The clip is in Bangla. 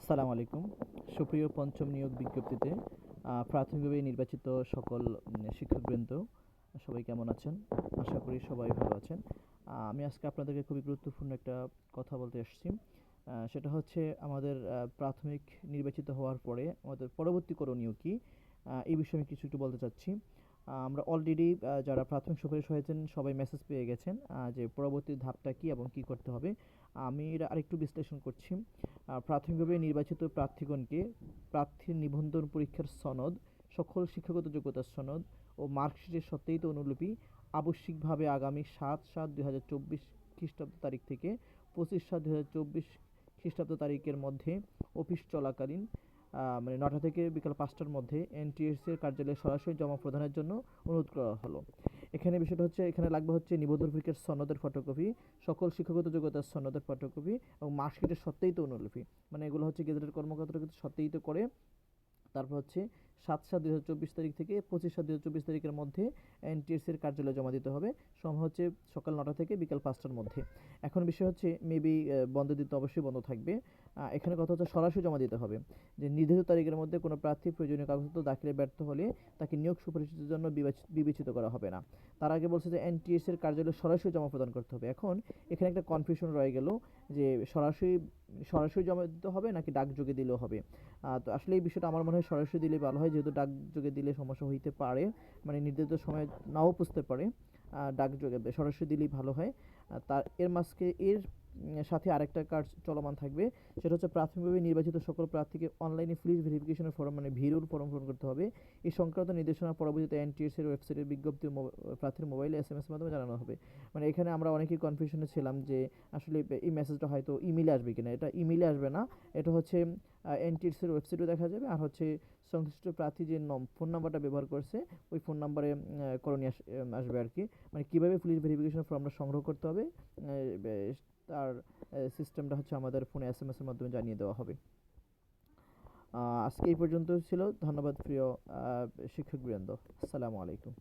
আসসালামু আলাইকুম। সুপ্রিয় পঞ্চম নিয়োগ বিজ্ঞপ্তিতে প্রাথমিকভাবে নির্বাচিত সকল শিক্ষকবৃন্দ সবাই কেমন আছেন? আশা করি সবাই ভালো আছেন। আমি আজকে আপনাদেরকে খুবই গুরুত্বপূর্ণ একটা কথা বলতে এসেছি। সেটা হচ্ছে আমাদের প্রাথমিক নির্বাচিত হওয়ার পরে আমাদের পরবর্তী করণীয় কী? এই বিষয়ে আমি কিছু একটু বলতে চাচ্ছি। আমরা অলরেডি যারা প্রাথমিক সুপারিশ হয়েছেন সবাই মেসেজ পেয়ে গেছেন যে পরবর্তী ধাপটা কী এবং কী করতে হবে। আমি এটা আরেকটু বিশ্লেষণ করছি। প্রাথমিকভাবে নির্বাচিত প্রার্থীগণকে প্রার্থীর নিবন্ধন পরীক্ষার সনদ, সকল শিক্ষাগত যোগ্যতার সনদ ও মার্কশিটের সত্যায়িত অনুলিপি আবশ্যিকভাবে আগামী ৭/৭/২০২৪ খ্রিস্টাব্দ তারিখ থেকে ২৫/৭/২০২৪ খ্রিস্টাব্দ তারিখের মধ্যে অফিস চলাকালীন মানে ৯টা থেকে বিকাল ৫টার মধ্যে এনটিএসসি এর কার্যালয়ে সরাসরি জমা প্রদানের জন্য অনুরোধ করা হলো। এখানে বিষয়টা হচ্ছে, এখানে লাগবে হচ্ছে নিবন্ধন পরীক্ষার সনদের ফটোকপি, সকল শিক্ষাগত যোগ্যতার সনদের ফটোকপি এবং মার্কশিটের সত্যায়িত অনুলিপি। মানে এগুলো হচ্ছে গেজেটেড কর্মকর্তারা কিন্তু সত্যায়িত করে। তারপর হচ্ছে ৭/৭/২০২৪ তারিখ থেকে ২৫/৭/২০২৪ তারিখের মধ্যে এনটিএসসির কার্যালয়ে জমা দিতে হবে। সময় হচ্ছে সকাল ৯টা থেকে বিকাল ৫টার মধ্যে। এখন বিষয় হচ্ছে মেবি বন্ধ দিতে অবশ্যই বন্ধ থাকবে। এখানে কথা হচ্ছে সরাসরি জমা দিতে হবে। যে নির্ধারিত তারিখের মধ্যে কোনো প্রার্থী প্রয়োজনীয় কাগজপত্র দাখিলে ব্যর্থ হলে তাকে নিয়োগ সুপারিশের জন্য বিবেচিত করা হবে না। তার আগে বলছে যে এনটিএসসির কার্যালয়ে সরাসরি জমা প্রদান করতে হবে। এখন এখানে একটা কনফিউশন রয়ে গেল যে সরাসরি সরাসরি জমা দিতে হবে নাকি ডাকযোগে দিলেও হবে। তো আসলে এই বিষয়টা আমার মনে হয় সরাসরি দিলে ভালো হয়, যেহেতু ডাকযোগে দিলে সমস্যা হইতে পারে, মানে নির্ধারিত সময় নাও পুষতে পারে। ডাকযোগে সরাসরি দিলেই ভালো হয়। তার এর সাথে আরেকটা কাজ চলমান থাকবে। সেটা হচ্ছে প্রাথমিকভাবে নির্বাচিত সকল প্রার্থীকে অনলাইনে ফ্রি ভেরিফিকেশনের ফর্ম, মানে ভিরুর ফর্ম পূরণ করতে হবে। এই সংক্রান্ত নির্দেশনা পরবর্তীতে এনটিএস এর ওয়েবসাইটের বিজ্ঞপ্তি প্রার্থীর মোবাইলে এসএমএস এর মাধ্যমে জানানো হবে। মানে এখানে আমরা অনেকেই কনফিউশনে ছিলাম যে আসলে এই মেসেজটা হয়তো ইমেইলে আসবে কিনা। এটা ইমেইলে আসবে না, এটা হচ্ছে এনটিএস এর ওয়েবসাইটেও দেখা যাবে। আর হচ্ছে সংশ্লিষ্ট প্রার্থী যে ফোন নাম্বারটা ব্যবহার করছে ওই ফোন নাম্বারে করণীয় আসবে আর কি। মানে কীভাবে পুলিশ ভেরিফিকেশন ফর্মটা সংগ্রহ করতে হবে তার সিস্টেমটা হচ্ছে আমাদের ফোনে এসএমএস এর মাধ্যমে জানিয়ে দেওয়া হবে। আজকে এই পর্যন্ত ছিল। ধন্যবাদ প্রিয় শিক্ষকবৃন্দ। আসসালামু আলাইকুম।